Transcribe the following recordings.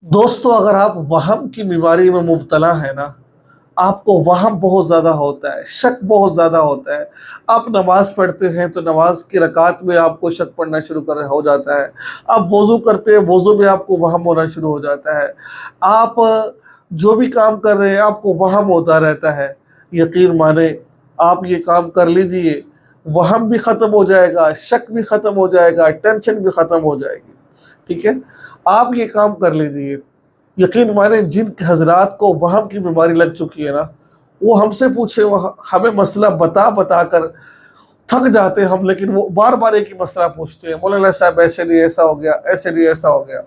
دوستو اگر آپ وہم کی بیماری میں مبتلا ہیں نا، آپ کو وہم بہت زیادہ ہوتا ہے، شک بہت زیادہ ہوتا ہے۔ آپ نماز پڑھتے ہیں تو نماز کی رکعت میں آپ کو شک پڑنا شروع ہو جاتا ہے۔ آپ وضو کرتے ہیں، وضو میں آپ کو وہم ہونا شروع ہو جاتا ہے۔ آپ جو بھی کام کر رہے ہیں آپ کو وہم ہوتا رہتا ہے۔ یقین مانیں، آپ یہ کام کر لیجئے، وہم بھی ختم ہو جائے گا، شک بھی ختم ہو جائے گا، ٹینشن بھی ختم ہو جائے گی۔ ٹھیک ہے، آپ یہ کام کر لیجئے۔ یقین مانیں، جن حضرات کو وہم کی بیماری لگ چکی ہے نا، وہ ہم سے پوچھے، ہمیں مسئلہ بتا کر تھک جاتے ہیں ہم، لیکن وہ بار بار ایک ہی مسئلہ پوچھتے ہیں، مولانا صاحب ایسے نہیں ایسا ہو گیا، ایسے نہیں ایسا ہو گیا۔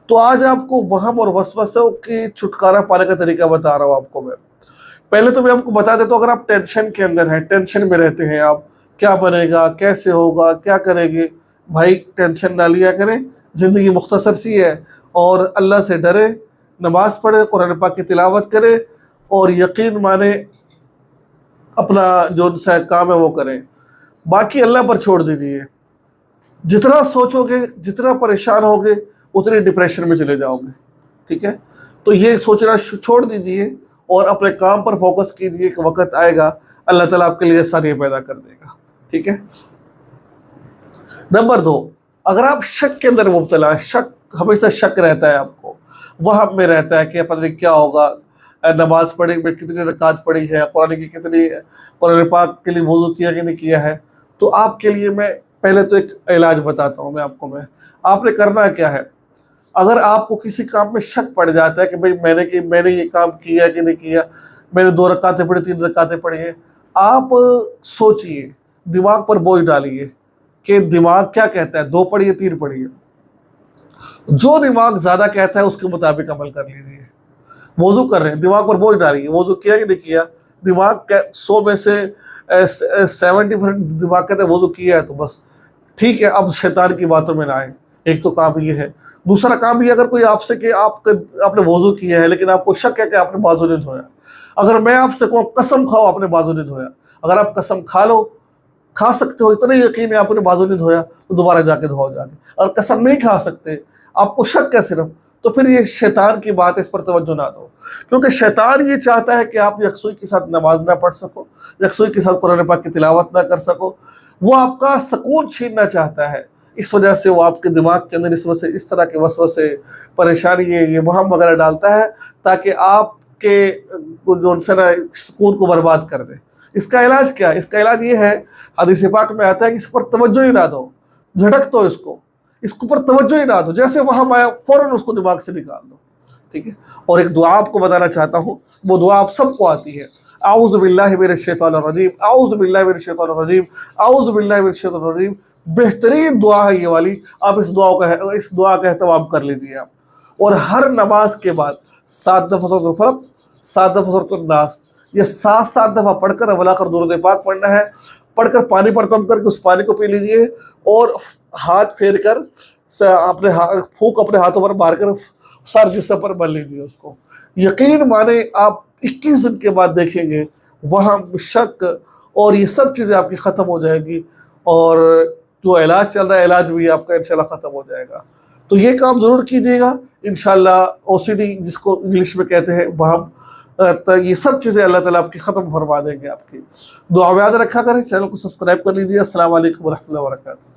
تو آج آپ کو وہم اور وسوسوں کی چھٹکارا پانے کا طریقہ بتا رہا ہوں آپ کو میں۔ پہلے تو میں آپ کو بتا دیتا ہوں، اگر آپ ٹینشن کے اندر ہیں، ٹینشن میں رہتے ہیں آپ، کیا بنے گا، کیسے ہوگا، کیا کریں گے، بھائی ٹینشن نہ لیا کریں۔ زندگی مختصر سی ہے، اور اللہ سے ڈرے، نماز پڑھے، قرآن پاک کی تلاوت کرے، اور یقین مانے اپنا جو سا کام ہے وہ کریں، باقی اللہ پر چھوڑ دیجیے۔ جتنا سوچو گے، جتنا پریشان ہوگے، اتنے ڈپریشن میں چلے جاؤ گے۔ ٹھیک ہے، تو یہ سوچنا چھوڑ دیجیے اور اپنے کام پر فوکس کیجیے کہ وقت آئے گا اللہ تعالیٰ آپ کے لیے آسانیاں پیدا کر دے گا۔ ٹھیک ہے، نمبر 2، اگر آپ شک کے اندر مبتلا ہے، شک ہمیشہ شک رہتا ہے، آپ کو وہم میں رہتا ہے کہ پتہ نہیں کیا ہوگا، نماز پڑھی میں کتنی رکعت پڑھی ہے، قرآن پاک کے لیے وضو کیا کہ نہیں کیا ہے، تو آپ کے لیے میں پہلے تو ایک علاج بتاتا ہوں میں آپ نے کرنا کیا ہے۔ اگر آپ کو کسی کام میں شک پڑ جاتا ہے کہ بھئی میں نے یہ کام کیا کہ نہیں کیا، میں نے 2 رکعتیں پڑھی، 3 رکعتیں پڑھی ہیں، آپ سوچئے، دماغ پر بوجھ ڈالیے کہ دماغ کیا کہتا ہے، 2 پڑھی ہے، 3 پڑھی ہے۔ جو دماغ زیادہ کہتا ہے اس کے مطابق عمل کر لیجیے۔ وضو کر رہے ہیں، دماغ پر بوجھ ڈالیے، وضو کیا کہ نہیں کیا، دماغ 100 میں سے 70% دماغ کہتا ہے وضو کیا ہے تو بس ٹھیک ہے، اب شیطان کی باتوں میں نہ آئے۔ ایک تو کام یہ ہے۔ دوسرا کام یہ، اگر کوئی آپ سے کہ آپ نے وضو کیا ہے لیکن آپ کو شک ہے کہ آپ نے بازو نہیں دھویا، اگر میں آپ سے کہوں قسم کھاؤ آپ نے بازو نہیں دھویا، اگر آپ قسم کھا سکتے ہو، اتنا یقین ہے آپ نے بازو نہیں دھویا، تو دوبارہ جا کے دھو جا کے۔ اگر قسم نہیں کھا سکتے، آپ کو شک ہے صرف، تو پھر یہ شیطان کی بات ہے، اس پر توجہ نہ دو، کیونکہ شیطان یہ چاہتا ہے کہ آپ یکسوئی کے ساتھ نماز نہ پڑھ سکو، یکسوئی کے ساتھ قرآن پاک کی تلاوت نہ کر سکو، وہ آپ کا سکون چھیننا چاہتا ہے۔ اس وجہ سے وہ آپ کے دماغ کے اندر اس طرح کے وسوسے، پریشانی، یہ وہم وغیرہ ڈالتا ہے تاکہ آپ کے جو سکون کو برباد کر دے۔ اس کا علاج کیا ہے؟ اس کا علاج یہ ہے، حدیث پاک میں آتا ہے کہ اس پر توجہ ہی نہ دو، جھٹک دو اس کو پر توجہ ہی نہ دو، جیسے وہم آیا فوراً اس کو دماغ سے نکال دو۔ ٹھیک ہے، اور ایک دعا آپ کو بتانا چاہتا ہوں، وہ دعا آپ سب کو آتی ہے۔ اعوذ باللہ من الشیطان الرجیم، اعوذ باللہ من الشیطان الرجیم، اعوذ باللہ من الشیطان الرجیم۔ بہترین دعا ہے یہ والی، آپ اس دعا کا اہتمام کر لیجیے آپ، اور ہر نماز کے بعد 7 دفعہ سورۃ الفلق، 7 دفعہ سورۃ الناس، یہ 7 دفعہ پڑھ کر اولا کر درود پاک پڑھنا ہے، پڑھ کر پانی پر دم کر کے اس پانی کو پی لیجیے، اور ہاتھ پھیر کر پھونک اپنے ہاتھوں پر مار کر سارے جسم پر مل لیجیے اس کو۔ یقین مانے آپ 21 دن کے بعد دیکھیں گے وہم، شک اور یہ سب چیزیں آپ کی ختم ہو جائے گی، اور جو علاج چل رہا ہے علاج بھی آپ کا انشاءاللہ ختم ہو جائے گا۔ تو یہ کام ضرور کیجیے گا انشاءاللہ۔ OCD جس کو انگلش میں کہتے ہیں وہم، یہ سب چیزیں اللہ تعالیٰ آپ کی ختم فرما دیں گے۔ آپ کی دعا میں یاد رکھا کریں، چینل کو سبسکرائب کر لیجیے۔ السلام علیکم ورحمۃ اللہ وبرکاتہ۔